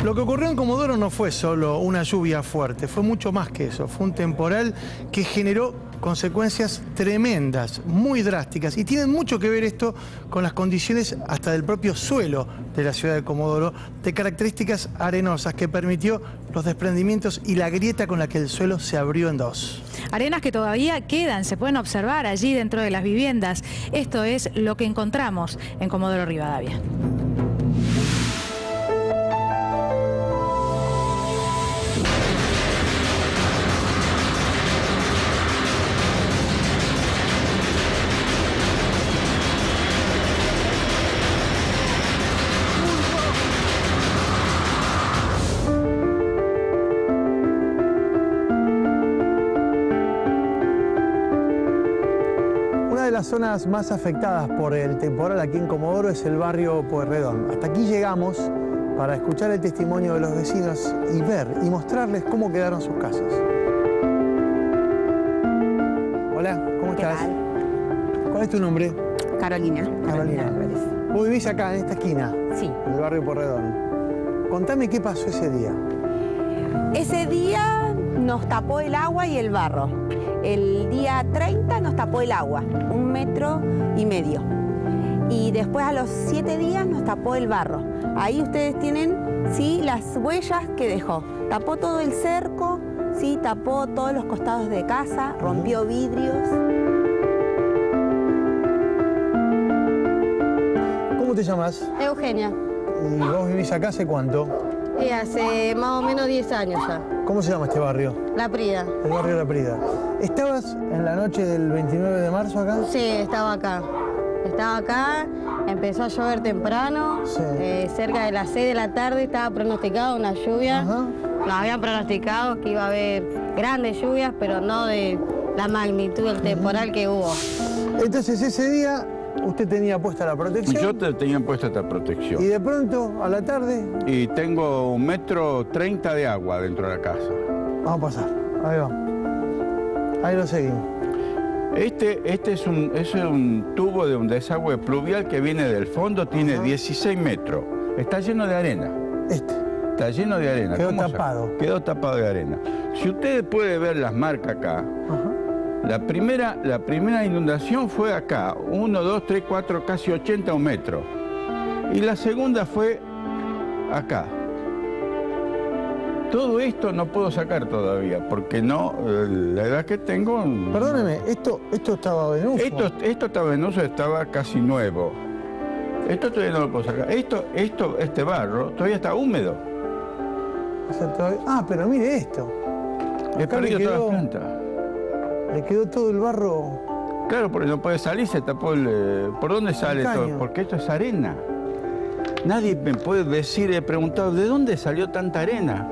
Lo que ocurrió en Comodoro no fue solo una lluvia fuerte, fue mucho más que eso. Fue un temporal que generó consecuencias tremendas, muy drásticas. Y tienen mucho que ver esto con las condiciones hasta del propio suelo de la ciudad de Comodoro, de características arenosas que permitió los desprendimientos y la grieta con la que el suelo se abrió en dos. Arenas que todavía quedan, se pueden observar allí dentro de las viviendas. Esto es lo que encontramos en Comodoro Rivadavia. Las zonas más afectadas por el temporal aquí en Comodoro es el barrio Pueyrredón. Hasta aquí llegamos para escuchar el testimonio de los vecinos y ver y mostrarles cómo quedaron sus casas. Hola, ¿cómo estás? ¿Qué tal? ¿Cuál es tu nombre? Carolina. Carolina. Álvarez. ¿Vos vivís acá, en esta esquina? Sí. En el barrio Pueyrredón. Contame qué pasó ese día. Ese día nos tapó el agua y el barro. El día 30 nos tapó el agua, 1,5 metros. Y después a los 7 días nos tapó el barro. Ahí ustedes tienen, sí, las huellas que dejó. Tapó todo el cerco, sí, tapó todos los costados de casa, rompió vidrios. ¿Cómo te llamas? Eugenia. ¿Y vos vivís acá hace cuánto? Hace más o menos 10 años ya. ¿Cómo se llama este barrio? La Prida. El barrio La Prida. ¿Estabas en la noche del 29 de marzo acá? Sí, estaba acá. Estaba acá, empezó a llover temprano. Sí. Cerca de las 6 de la tarde estaba pronosticado una lluvia. Ajá. Nos habían pronosticado que iba a haber grandes lluvias, pero no de la magnitud del temporal que hubo. Entonces ese día usted tenía puesta la protección. Yo tenía puesta esta Y protección. de pronto, a la tarde, Y tengo 1,30 metros de agua dentro de la casa. vamos a pasar. Ahí va. Ahí lo seguimos. Este es un tubo de un desagüe pluvial que viene del fondo, tiene 16 metros. Está lleno de arena. Está lleno de arena. Quedó ¿Cómo tapado. Quedó tapado de arena. Si ustedes pueden ver las marcas acá, Ajá. la primera inundación fue acá, 1, 2, 3, 4, casi 80 metros. Y la segunda fue acá. Todo esto no puedo sacar todavía, porque no, la edad que tengo... Perdóneme, esto estaba venuso. Esto estaba venoso, estaba casi nuevo. Esto todavía no lo puedo sacar. Este barro todavía está húmedo. O sea, ah, pero mire esto. He Acá perdido todas las plantas. Le quedó todo el barro. Claro, porque no puede salir, se tapó el... ¿Por dónde sale caño. todo? Porque esto es arena. Nadie me puede decir, he preguntado, ¿de dónde salió tanta arena?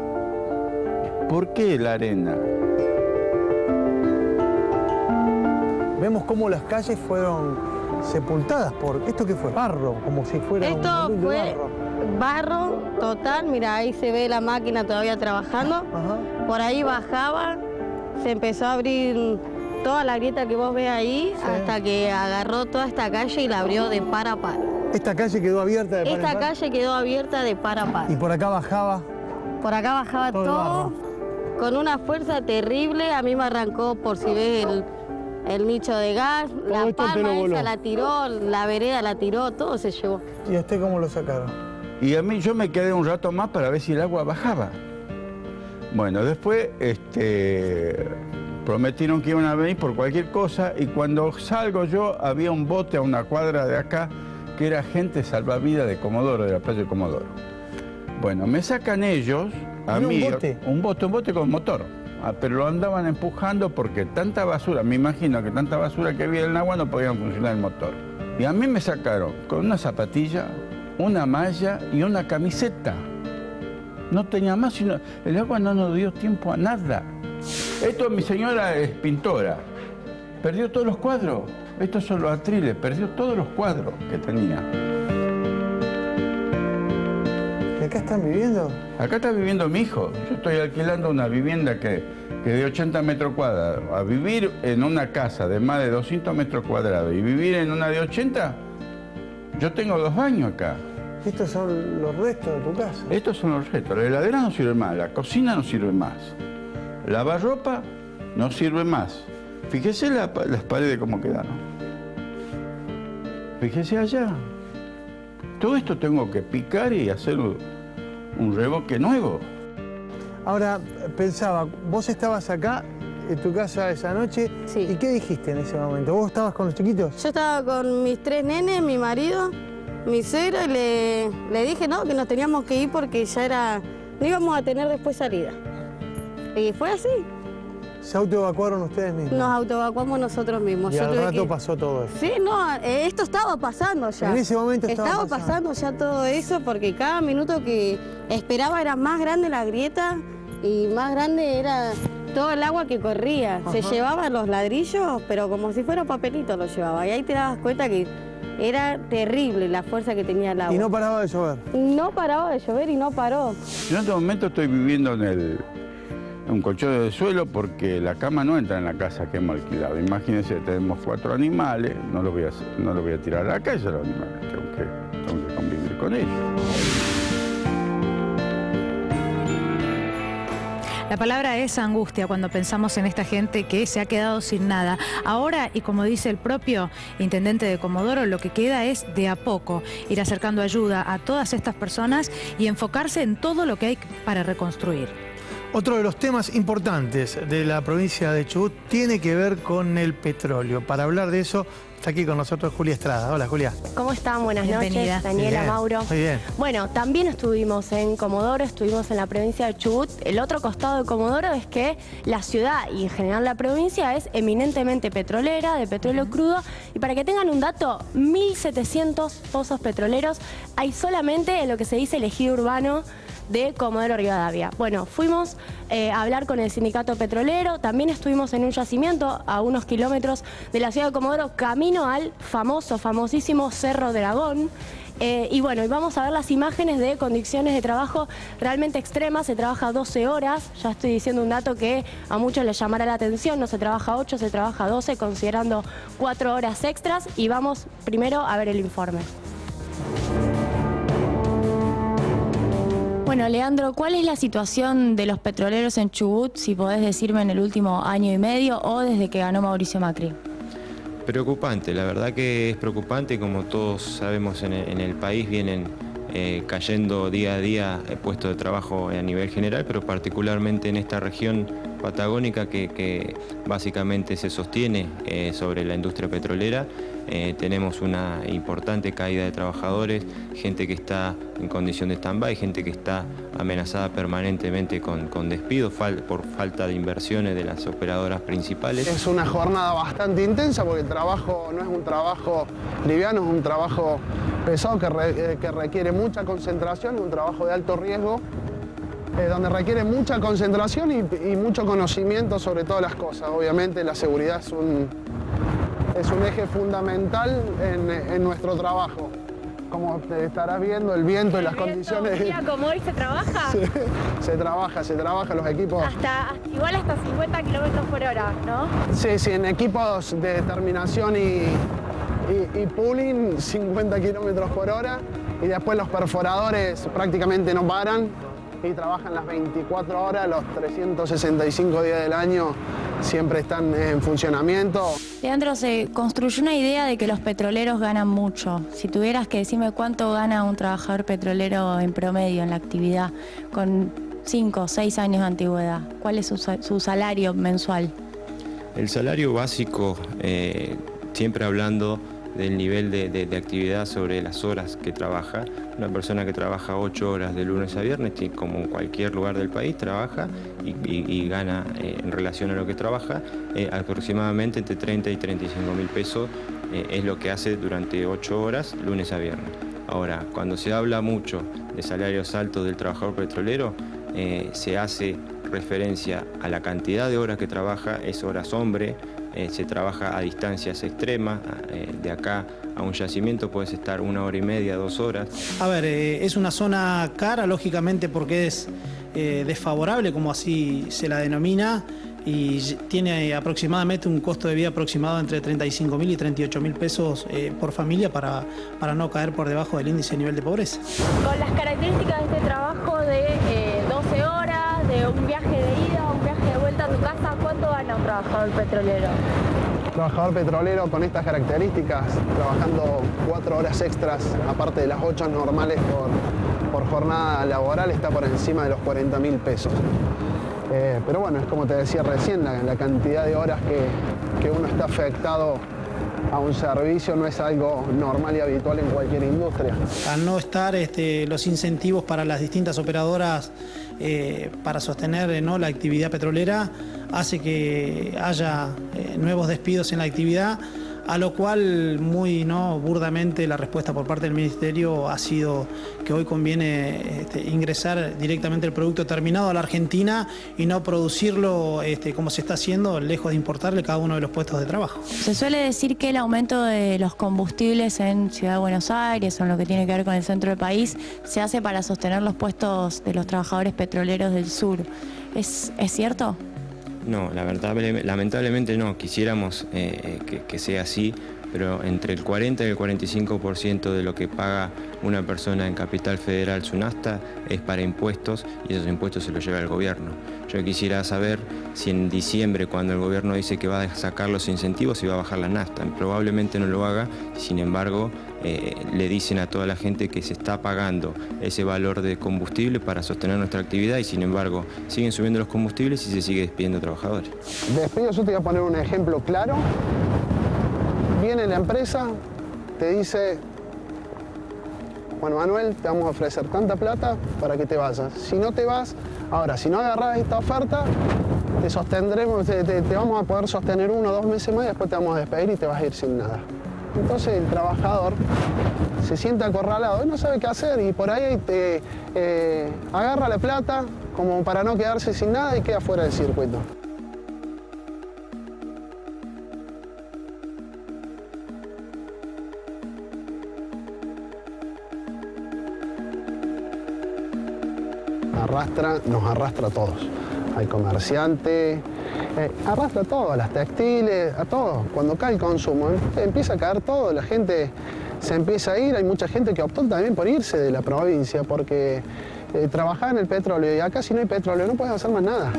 ¿Por qué la arena? Vemos cómo las calles fueron sepultadas por... ¿Esto qué fue? Barro, como si fuera Esto un fue barro. barro total, mira, ahí se ve la máquina todavía trabajando. Ajá. Por ahí bajaba, se empezó a abrir toda la grieta que vos ves ahí, Sí. hasta que agarró toda esta calle y la abrió de par a par. Esta calle quedó abierta de par en Esta par. calle quedó abierta de par a par. Y por acá bajaba. Por acá bajaba Todo el todo con una fuerza terrible. A mí me arrancó, por si ves, el nicho de gas, la esto te lo palma voló. esa la tiró, la vereda la tiró, todo se llevó. ¿Y a usted cómo lo sacaron? Y a mí yo me quedé un rato más para ver si el agua bajaba. Bueno, después prometieron que iban a venir por cualquier cosa y cuando salgo yo había un bote a una cuadra de acá que era gente salvavidas de Comodoro, de la playa de Comodoro. Bueno, me sacan ellos, a ¿Era mí... un bote? Un bote con motor. Pero lo andaban empujando porque tanta basura, me imagino que tanta basura que había en el agua no podían funcionar el motor. Y a mí me sacaron con una zapatilla, una malla y una camiseta. No tenía más, sino el agua no nos dio tiempo a nada. Esto, mi señora es pintora, perdió todos los cuadros. Estos son los atriles, perdió todos los cuadros que tenía. ¿Y acá están viviendo? Acá está viviendo mi hijo. Yo estoy alquilando una vivienda que de 80 metros cuadrados. A vivir en una casa de más de 200 metros cuadrados y vivir en una de 80, yo tengo 2 baños acá. Estos son los restos de tu casa. Estos son los restos. La heladera no sirve más, la cocina no sirve más. Lavarropa no sirve más. Fíjese las paredes cómo quedaron. Fíjese allá. Todo esto tengo que picar y hacer un revoque nuevo. Ahora, pensaba, vos estabas acá en tu casa esa noche. Sí. ¿Y qué dijiste en ese momento? ¿Vos estabas con los chiquitos? Yo estaba con mis 3 nenes, mi marido, mi suegro, y le dije no, que nos teníamos que ir porque ya era, no íbamos a tener después salida. Y fue así. ¿Se autoevacuaron ustedes mismos? Nos autoevacuamos nosotros mismos. Y Yo al tuve rato que- pasó todo eso. Sí, no, esto estaba pasando ya. En ese momento estaba pasando ya todo eso porque cada minuto que esperaba era más grande la grieta y más grande era todo el agua que corría. Se llevaban los ladrillos, pero como si fuera papelito los llevaba. Y ahí te dabas cuenta que era terrible la fuerza que tenía el agua. Y no paraba de llover. No paraba de llover y no paró. Yo en este momento estoy viviendo en un colchón de suelo porque la cama no entra en la casa que hemos alquilado. Imagínense, tenemos 4 animales, no los voy a tirar a la calle a los animales, tengo que convivir con ellos. La palabra es angustia cuando pensamos en esta gente que se ha quedado sin nada. Ahora, y como dice el propio intendente de Comodoro, lo que queda es de a poco ir acercando ayuda a todas estas personas y enfocarse en todo lo que hay para reconstruir. Otro de los temas importantes de la provincia de Chubut tiene que ver con el petróleo. Para hablar de eso, está aquí con nosotros Julia Estrada. Hola, Julia. ¿Cómo están? Buenas Bienvenida. noches, Daniela, Bien, Mauro. muy bien. Bueno, también estuvimos en Comodoro, estuvimos en la provincia de Chubut. El otro costado de Comodoro es que la ciudad y en general la provincia es eminentemente petrolera, de petróleo crudo. Y para que tengan un dato, 1.700 pozos petroleros hay solamente en lo que se dice el ejido urbano de Comodoro Rivadavia. Bueno, fuimos a hablar con el sindicato petrolero, también estuvimos en un yacimiento a unos kilómetros de la ciudad de Comodoro, camino al famosísimo Cerro Dragón. Y bueno, y vamos a ver las imágenes de condiciones de trabajo realmente extremas. Se trabaja 12 horas, ya estoy diciendo un dato que a muchos les llamará la atención, no se trabaja 8, se trabaja 12, considerando 4 horas extras. Y vamos primero a ver el informe. Bueno, Leandro, ¿cuál es la situación de los petroleros en Chubut, si podés decirme, en el último año y medio o desde que ganó Mauricio Macri? Preocupante, la verdad que es preocupante, como todos sabemos en el país vienen cayendo día a día puestos de trabajo a nivel general, pero particularmente en esta región patagónica que básicamente se sostiene sobre la industria petrolera. Tenemos una importante caída de trabajadores, gente que está en condición de stand-by, gente que está amenazada permanentemente con despido por falta de inversiones de las operadoras principales. Es una jornada bastante intensa porque el trabajo no es un trabajo liviano, es un trabajo pesado que requiere mucha concentración, un trabajo de alto riesgo, donde requiere mucha concentración y mucho conocimiento sobre todas las cosas. Obviamente la seguridad es un eje fundamental en nuestro trabajo. Como te estarás viendo, el viento y las condiciones... ¿Un día como hoy se trabaja? Sí, se trabaja los equipos... Igual hasta 50 kilómetros por hora, ¿no? Sí, en equipos de terminación y pooling, 50 kilómetros por hora. Y después los perforadores prácticamente no paran y trabajan las 24 horas, los 365 días del año siempre están en funcionamiento. Leandro, se construyó una idea de que los petroleros ganan mucho. Si tuvieras que decirme cuánto gana un trabajador petrolero en promedio en la actividad con 5 o 6 años de antigüedad, ¿cuál es su salario mensual? El salario básico, siempre hablando del nivel de actividad sobre las horas que trabaja. Una persona que trabaja 8 horas de lunes a viernes, como en cualquier lugar del país, trabaja y gana en relación a lo que trabaja aproximadamente entre 30 y 35 mil pesos, es lo que hace durante 8 horas lunes a viernes. Ahora, cuando se habla mucho de salarios altos del trabajador petrolero, se hace referencia a la cantidad de horas que trabaja, es horas hombre, se trabaja a distancias extremas. De acá a un yacimiento puedes estar 1 hora y media, 2 horas. A ver, es una zona cara, lógicamente, porque es desfavorable, como así se la denomina, y tiene aproximadamente un costo de vida aproximado entre 35.000 y 38.000 pesos por familia para no caer por debajo del índice de nivel de pobreza. Con las características de este trabajo de 12 horas, de un viaje de ida, un viaje de vuelta a tu casa, ¿cuánto gana un trabajador petrolero? Trabajador petrolero con estas características, trabajando 4 horas extras, aparte de las 8 normales por jornada laboral, está por encima de los 40.000 pesos. Pero bueno, es como te decía recién, la cantidad de horas que uno está afectado a un servicio no es algo normal y habitual en cualquier industria. Al no estar los incentivos para las distintas operadoras para sostener la actividad petrolera, hace que haya nuevos despidos en la actividad, a lo cual muy burdamente la respuesta por parte del Ministerio ha sido que hoy conviene ingresar directamente el producto terminado a la Argentina y no producirlo como se está haciendo, lejos de importarle cada uno de los puestos de trabajo. Se suele decir que el aumento de los combustibles en Ciudad de Buenos Aires o en lo que tiene que ver con el centro del país se hace para sostener los puestos de los trabajadores petroleros del sur. ¿Es cierto? No, lamentablemente no. Quisiéramos que sea así, pero entre el 40 y el 45% de lo que paga una persona en Capital Federal su nafta es para impuestos, y esos impuestos se los lleva el gobierno. Yo quisiera saber si en diciembre, cuando el gobierno dice que va a sacar los incentivos, si va a bajar la nafta. Probablemente no lo haga, sin embargo, le dicen a toda la gente que se está pagando ese valor de combustible para sostener nuestra actividad, y sin embargo siguen subiendo los combustibles y se sigue despidiendo trabajadores. Despido, yo te voy a poner un ejemplo claro. Viene la empresa, te dice: bueno, Manuel, te vamos a ofrecer tanta plata para que te vayas. Si no te vas, ahora, si no agarras esta oferta, te sostendremos, te vamos a poder sostener 1 o 2 meses más y después te vamos a despedir y te vas a ir sin nada. Entonces el trabajador se siente acorralado y no sabe qué hacer, y por ahí agarra la plata como para no quedarse sin nada y queda fuera del circuito. Nos arrastra a todos, al comerciante, arrastra a todos, a las textiles, a todos. Cuando cae el consumo, empieza a caer todo, la gente se empieza a ir. Hay mucha gente que optó también por irse de la provincia porque trabajaba en el petróleo, y acá si no hay petróleo no puedes hacer más nada.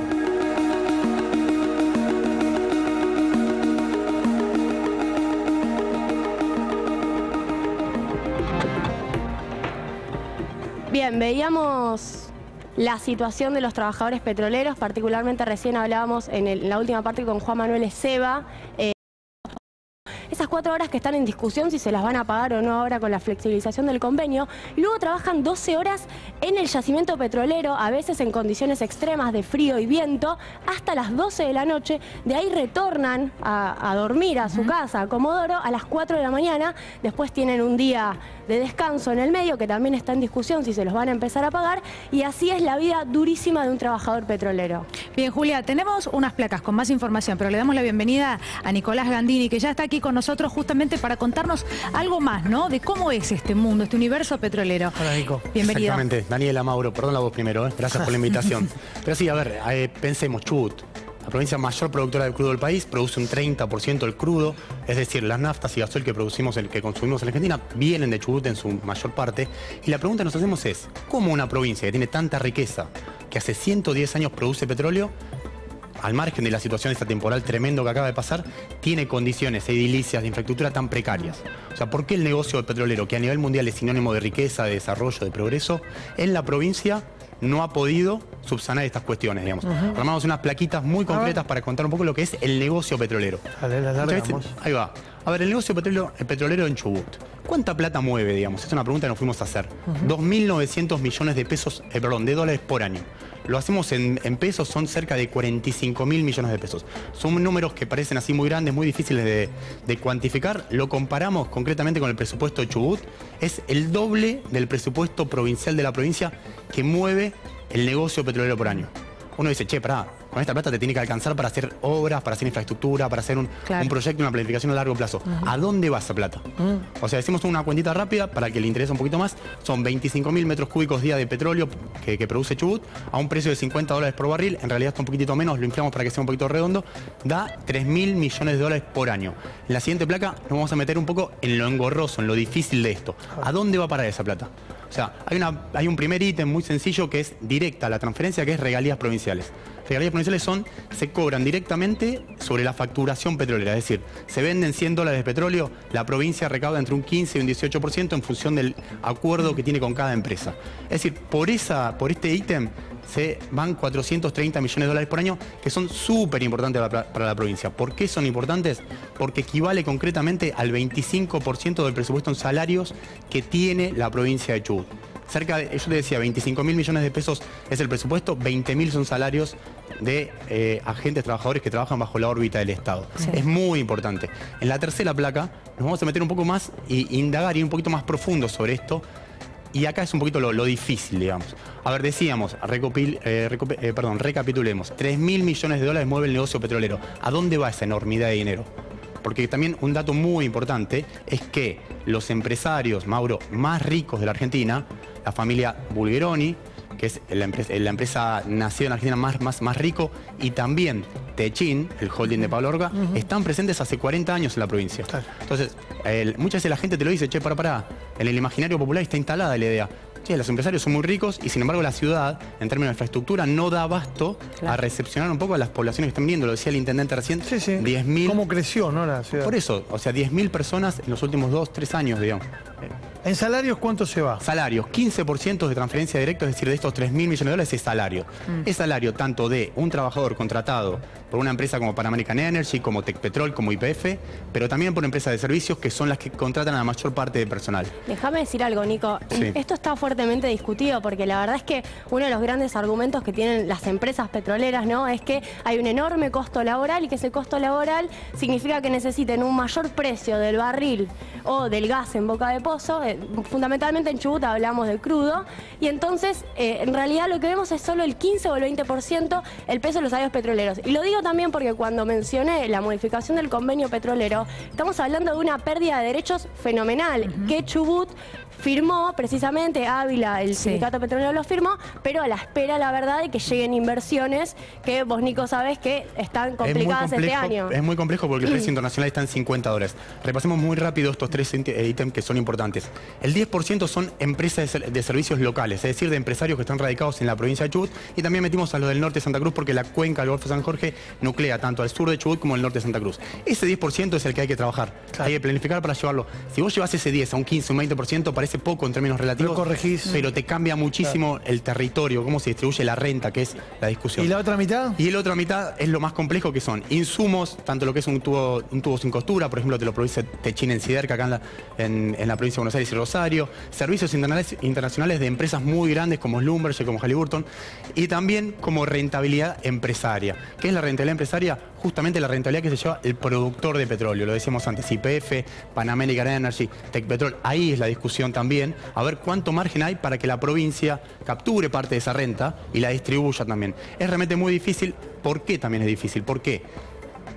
Bien, veíamos la situación de los trabajadores petroleros, particularmente recién hablábamos en la última parte con Juan Manuel Ezeba. Esas 4 horas que están en discusión si se las van a pagar o no ahora con la flexibilización del convenio. Y luego trabajan 12 horas en el yacimiento petrolero, a veces en condiciones extremas de frío y viento, hasta las 12 de la noche. De ahí retornan a dormir a su casa, a Comodoro, a las 4 de la mañana. Después tienen un día de descanso en el medio, que también está en discusión si se los van a empezar a pagar. Y así es la vida durísima de un trabajador petrolero. Bien, Julia, tenemos unas placas con más información, pero le damos la bienvenida a Nicolás Gandini, que ya está aquí con nosotros justamente para contarnos algo más, ¿no? De cómo es este mundo, este universo petrolero. Hola, Nico. Bienvenido. Exactamente. Daniela, Mauro, perdón la voz primero, ¿eh? Gracias por la invitación. Pero sí, a ver, pensemos, Chubut, la provincia mayor productora de crudo del país, produce un 30% del crudo, es decir, las naftas y gasoil que consumimos en Argentina vienen de Chubut en su mayor parte. Y la pregunta que nos hacemos es, ¿cómo una provincia que tiene tanta riqueza, que hace 110 años produce petróleo, al margen de la situación esta temporal tremendo que acaba de pasar, tiene condiciones edilicias de infraestructura tan precarias? O sea, ¿por qué el negocio petrolero, que a nivel mundial es sinónimo de riqueza, de desarrollo, de progreso, en la provincia no ha podido subsanar estas cuestiones, digamos? Armamos unas plaquitas muy concretas para contar un poco lo que es el negocio petrolero. Ahí va. A ver, el negocio petrolero en Chubut. ¿Cuánta plata mueve, digamos? Es una pregunta que nos fuimos a hacer. 2.900 millones de pesos, de dólares por año. Lo hacemos en pesos, son cerca de 45.000 millones de pesos. Son números que parecen así muy grandes, muy difíciles de cuantificar. Lo comparamos concretamente con el presupuesto de Chubut. Es el doble del presupuesto provincial de la provincia que mueve el negocio petrolero por año. Uno dice, che, pará, con esta plata te tiene que alcanzar para hacer obras, para hacer infraestructura, para hacer un proyecto, una planificación a largo plazo. ¿A dónde va esa plata? O sea, decimos una cuentita rápida para que le interese un poquito más. Son 25.000 metros cúbicos día de petróleo que produce Chubut a un precio de $50 por barril. En realidad está un poquitito menos, lo inflamos para que sea un poquito redondo. Da 3.000 millones de dólares por año. En la siguiente placa nos vamos a meter un poco en lo engorroso, en lo difícil de esto. ¿A dónde va a parar esa plata? O sea, hay un primer ítem muy sencillo que es directa la transferencia, que es regalías provinciales. Regalías provinciales se cobran directamente sobre la facturación petrolera, es decir, se venden $100 de petróleo, la provincia recauda entre un 15 y un 18% en función del acuerdo que tiene con cada empresa. Es decir, por este ítem se van 430 millones de dólares por año, que son súper importantes para la provincia. ¿Por qué son importantes? Porque equivale concretamente al 25% del presupuesto en salarios que tiene la provincia de Chubut. Yo te decía, 25.000 millones de pesos es el presupuesto, 20.000 son salarios de agentes trabajadores que trabajan bajo la órbita del Estado. Sí. Es muy importante. En la tercera placa nos vamos a meter un poco más e indagar y ir un poquito más profundo sobre esto. Y acá es un poquito lo difícil, digamos. A ver, decíamos, recapitulemos. 3.000 millones de dólares mueve el negocio petrolero. ¿A dónde va esa enormidad de dinero? Porque también un dato muy importante es que los empresarios, Mauro, más ricos de la Argentina, la familia Bulgeroni, que es la empresa nacida en Argentina más rico, y también Techin, el holding de Pablo Orga, están presentes hace 40 años en la provincia. Claro. Entonces, muchas veces la gente te lo dice, che, pará, en el imaginario popular está instalada la idea. Che, los empresarios son muy ricos y sin embargo la ciudad, en términos de infraestructura, no da abasto a recepcionar un poco a las poblaciones que están viniendo. Lo decía el intendente recién, 10.000... ¿Cómo creció, no, la ciudad? Por eso, o sea, 10.000 personas en los últimos 2-3 años, digamos. ¿En salarios cuánto se va? Salarios, 15% de transferencia directa, es decir, de estos 3.000 millones de dólares es salario. Es salario tanto de un trabajador contratado por una empresa como Pan American Energy, como Tecpetrol, como YPF, pero también por empresas de servicios que son las que contratan a la mayor parte del personal. Déjame decir algo, Nico. Sí. Esto está fuertemente discutido porque la verdad es que uno de los grandes argumentos que tienen las empresas petroleras, ¿no?, es que hay un enorme costo laboral y que ese costo laboral significa que necesiten un mayor precio del barril o del gas en boca de pozo. Fundamentalmente en Chubut hablamos del crudo, y entonces en realidad lo que vemos es solo el 15 o el 20% el peso de los salarios petroleros. Y lo digo también porque cuando mencioné la modificación del convenio petrolero, estamos hablando de una pérdida de derechos fenomenal que Chubut firmó, precisamente Ávila, el sindicato petrolero lo firmó, pero a la espera, la verdad, de que lleguen inversiones que vos, Nico, sabés que están complicadas este año. Es muy complejo porque el precio internacional está en $50. Repasemos muy rápido estos tres ítems que son importantes. El 10% son empresas de servicios locales, es decir, de empresarios que están radicados en la provincia de Chubut, y también metimos a los del norte de Santa Cruz porque la cuenca del Golfo de San Jorge nuclea tanto al sur de Chubut como al norte de Santa Cruz. Ese 10% es el que hay que trabajar, hay que planificar para llevarlo. Si vos llevas ese 10 a un 15, un 20%, parece poco en términos relativos, pero te cambia muchísimo el territorio, cómo se distribuye la renta, que es la discusión. ¿Y la otra mitad? Y la otra mitad es lo más complejo, que son insumos, tanto lo que es un tubo sin costura, por ejemplo, te lo produce Techin en Siderca, acá en la provincia de Buenos Aires y Rosario, servicios internacionales de empresas muy grandes como Schlumberger, como Halliburton, y también como rentabilidad empresaria. ¿Qué es la rentabilidad empresaria? Justamente la rentabilidad que se lleva el productor de petróleo, lo decíamos antes, YPF, Pan American Energy, Tecpetrol. Ahí es la discusión también, a ver cuánto margen hay para que la provincia capture parte de esa renta y la distribuya también. Es realmente muy difícil. ¿Por qué también es difícil? Porque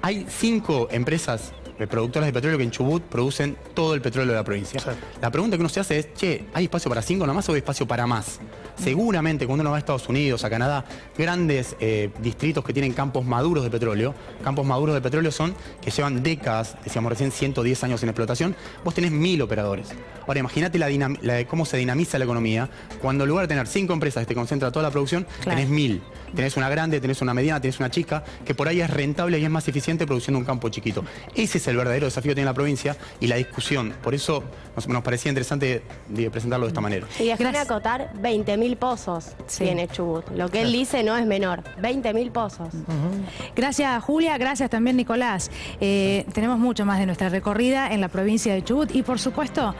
hay 5 empresas productoras de petróleo que en Chubut producen todo el petróleo de la provincia. Sí. La pregunta que uno se hace es, che, ¿hay espacio para 5 nomás o hay espacio para más? Seguramente cuando uno va a Estados Unidos, a Canadá, grandes distritos que tienen campos maduros de petróleo, campos maduros de petróleo son que llevan décadas, decíamos recién 110 años en explotación, vos tenés 1000 operadores. Ahora imagínate cómo se dinamiza la economía cuando en lugar de tener 5 empresas que te concentran toda la producción, tenés 1000. Tenés una grande, tenés una mediana, tenés una chica, que por ahí es rentable y es más eficiente produciendo un campo chiquito. Ese es el verdadero desafío que tiene la provincia y la discusión. Por eso nos parecía interesante presentarlo de esta manera. Y déjame acotar, 20.000 pozos tiene Chubut. Lo que él dice no es menor, 20.000 pozos. Gracias, Julia, gracias también, Nicolás. Tenemos mucho más de nuestra recorrida en la provincia de Chubut y, por supuesto,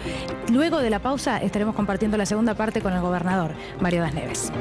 luego de la pausa estaremos compartiendo la segunda parte con el gobernador, Mario Das Neves.